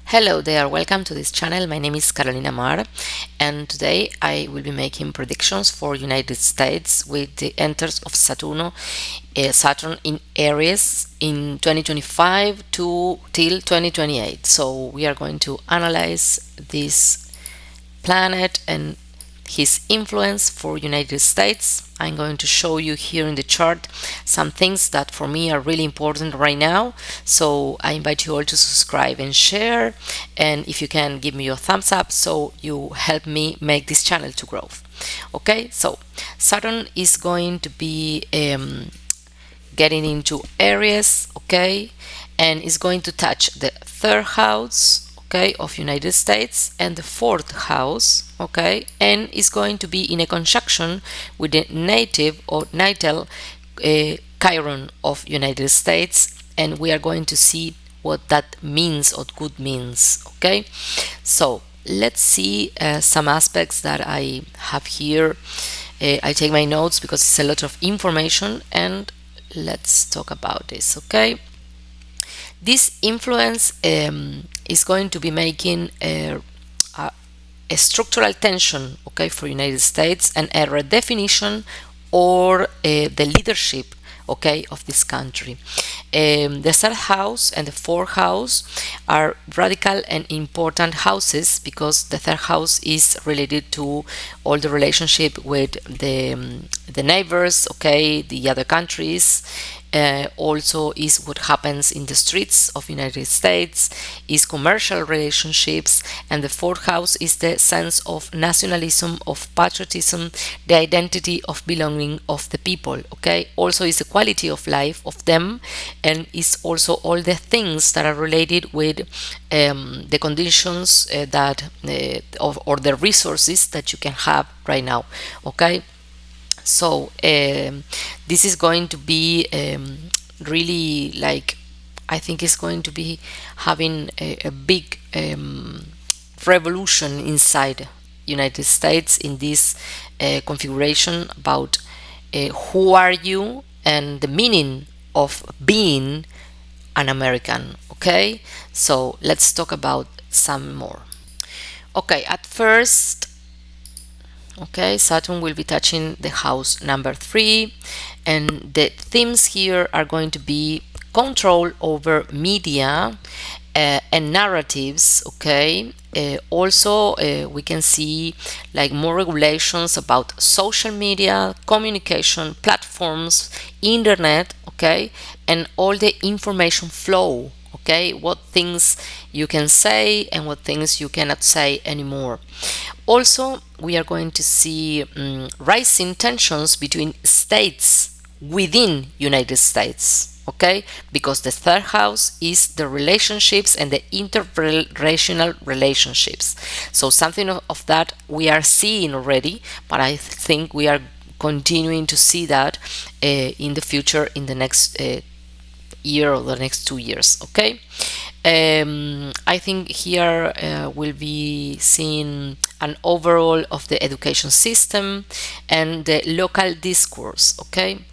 Hello there, welcome to this channel. My name is Carolina Mar, and today I will be making predictions for United States with the enters of Saturn in Aries in 2025 to till 2028. So we are going to analyze this planet and his influence for United States. I'm going to show you here in the chart some things that for me are really important right now. So I invite you all to subscribe and share, and if you can, give me your thumbs up so you help me make this channel to grow. Okay, so Saturn is going to be getting into Aries, okay, and is going to touch the third house, okay, of United States and the fourth house, okay, and is going to be in a conjunction with the native or natal Chiron of United States, and we are going to see what that means or good means, okay. So let's see some aspects that I have here. I take my notes because it's a lot of information, and let's talk about this, okay. This influence is going to be making a structural tension, okay, for United States, and a redefinition or the leadership, okay, of this country. The third house and the fourth house are radical and important houses because the third house is related to all the relationship with the neighbors, okay, the other countries. Also is what happens in the streets of United States, is commercial relationships, and the fourth house is the sense of nationalism, of patriotism, the identity of belonging of the people, okay. Also is the quality of life of them, and is also all the things that are related with the conditions or the resources that you can have right now, okay. So this is going to be really, like, I think it's going to be having a big revolution inside United States in this configuration about who are you and the meaning of being an American, okay. So let's talk about some more. Okay, at first, okay, Saturn will be touching the house number 3, and the themes here are going to be control over media and narratives, okay. Also we can see like more regulations about social media, communication platforms, internet, okay, and all the information flow, okay, what things you can say and what things you cannot say anymore. Also, we are going to see rising tensions between states within United States, okay, because the third house is the relationships and the intergenerational relationships. So something of that we are seeing already, but I think we are continuing to see that in the future, in the next year or the next 2 years, okay. I think here we'll be seeing an overall of the education system and the local discourse, okay.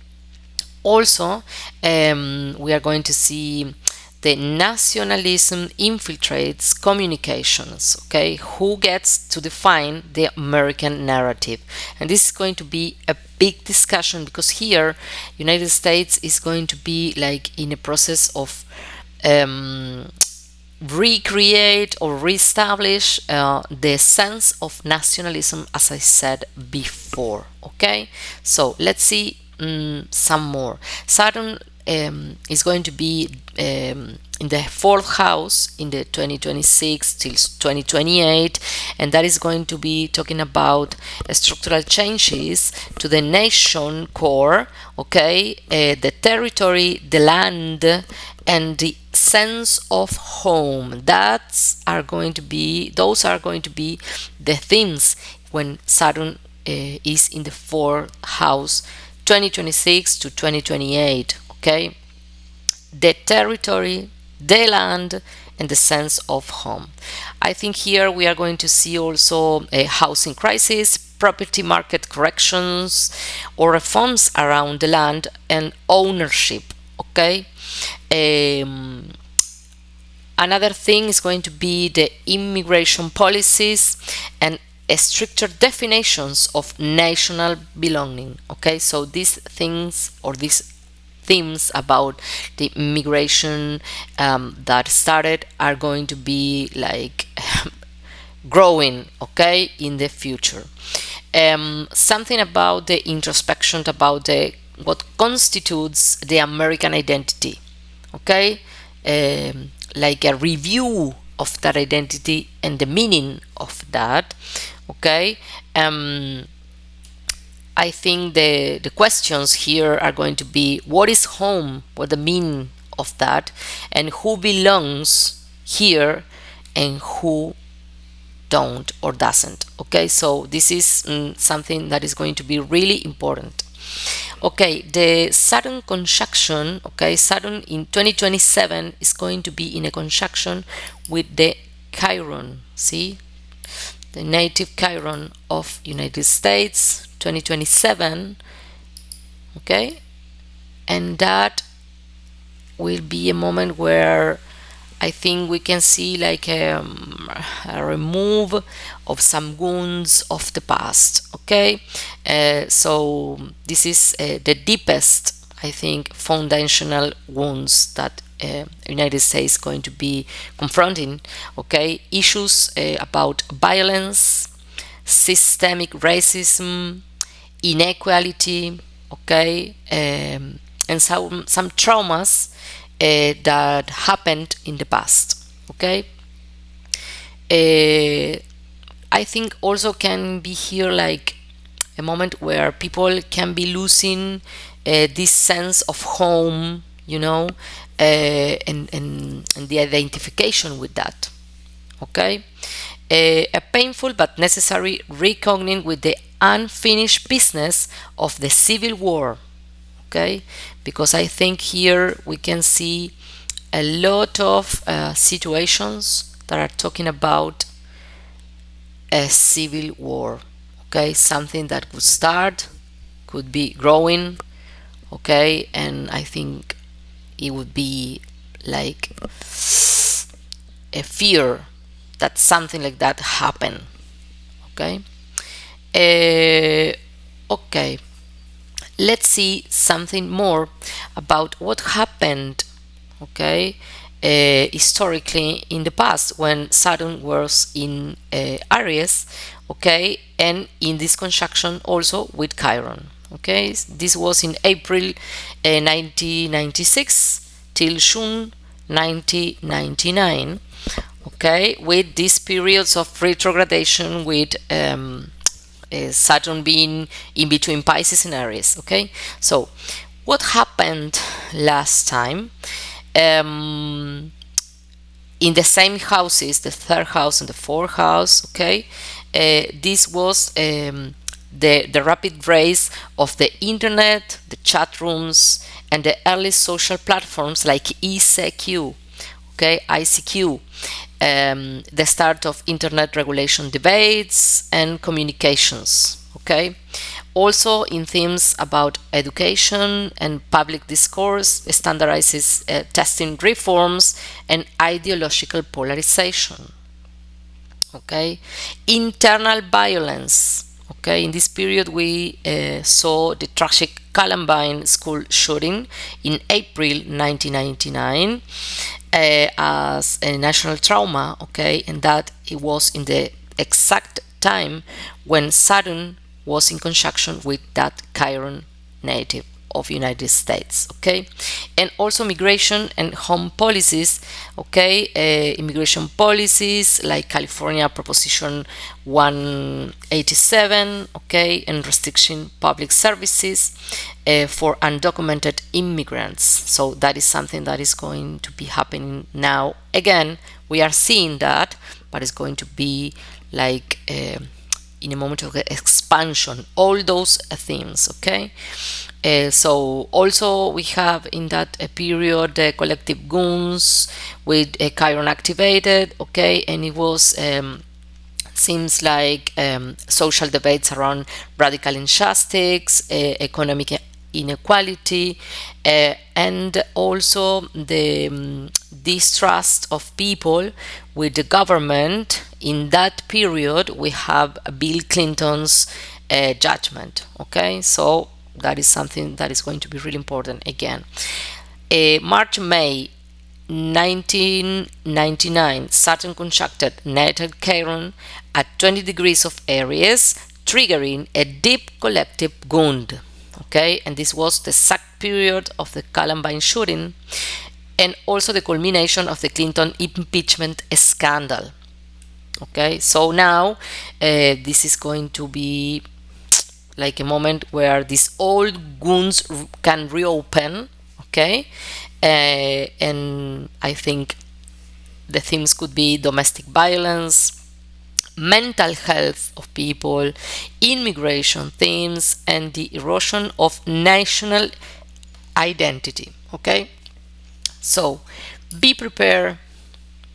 Also we are going to see the nationalism infiltrates communications, okay, who gets to define the American narrative. And this is going to be a big discussion because here United States is going to be like in a process of recreate or reestablish the sense of nationalism, as I said before, okay. So let's see some more. Saturn is going to be in the fourth house in the 2026 till 2028, and that is going to be talking about structural changes to the nation core, okay, the territory, the land, and the sense of home. Those are going to be the themes when Saturn is in the fourth house, 2026 to 2028, okay. The territory, the land, and the sense of home. I think here we are going to see also a housing crisis, property market corrections, or reforms around the land and ownership, okay. Another thing is going to be the immigration policies and stricter definitions of national belonging. Okay, so these things or these themes about the immigration that started are going to be like growing, okay, in the future. Something about the introspection about the what constitutes the American identity, okay, like a review of that identity and the meaning of that, okay. I think the questions here are going to be what is home, what the meaning of that, and who belongs here and who don't or doesn't. Okay, so this is something that is going to be really important. Okay, the Saturn conjunction, okay, Saturn in 2027 is going to be in a conjunction with the Chiron, see, the native Chiron of United States 2027, okay, and that will be a moment where I think we can see like a remove of some wounds of the past. Okay, so this is the deepest, I think, foundational wounds that United States is going to be confronting. Okay, issues about violence, systemic racism, inequality. Okay, and some traumas that happened in the past. Okay, I think also can be here like a moment where people can be losing this sense of home, you know, and the identification with that. Okay, a painful but necessary reckoning with the unfinished business of the Civil War. Okay, because I think here we can see a lot of situations that are talking about a civil war. Okay, something that could start, could be growing. Okay, and I think it would be like a fear that something like that happen. Okay, okay, let's see something more about what happened, okay, historically in the past when Saturn was in Aries, okay, and in this conjunction also with Chiron. Okay, this was in April 1996 till June 1999. Okay, with these periods of retrogradation with Saturn being in between Pisces and Aries. Okay, so what happened last time? In the same houses, the third house and the fourth house. Okay, this was the rapid rise of the internet, the chat rooms, and the early social platforms like ECQ. Okay, ICQ. The start of internet regulation debates and communications. Okay, also in themes about education and public discourse, standardizes testing reforms and ideological polarization. Okay, internal violence. Okay, in this period we saw the tragic Columbine school shooting in April 1999 as a national trauma. Okay, and that it was in the exact time when Saturn was in conjunction with that Chiron native of United States. Okay, and also migration and home policies. Okay, immigration policies like California Proposition 187. Okay, and restriction public services for undocumented immigrants. So that is something that is going to be happening now. Again, we are seeing that, but it's going to be like in a moment of expansion, all those themes. Okay, so also we have in that period the collective goons with Chiron activated. Okay, and it was seems like social debates around radical injustice, economic inequality, and also the distrust of people with the government. In that period, we have Bill Clinton's judgment. Okay, so that is something that is going to be really important again. March, May 1999, Saturn conjuncted natal Chiron at 20 degrees of Aries, triggering a deep collective wound. Okay, and this was the exact period of the Columbine shooting and also the culmination of the Clinton impeachment scandal. Okay, so now this is going to be like a moment where these old wounds can reopen. Okay, and I think the themes could be domestic violence, mental health of people, immigration themes, and the erosion of national identity. Okay, so be prepared,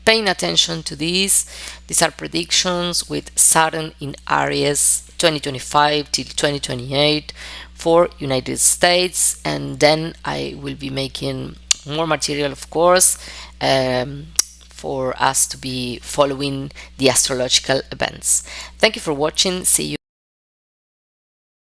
paying attention to these. These are predictions with Saturn in Aries 2025 till 2028 for United States, and then I will be making more material, of course, for us to be following the astrological events. Thank you for watching. See you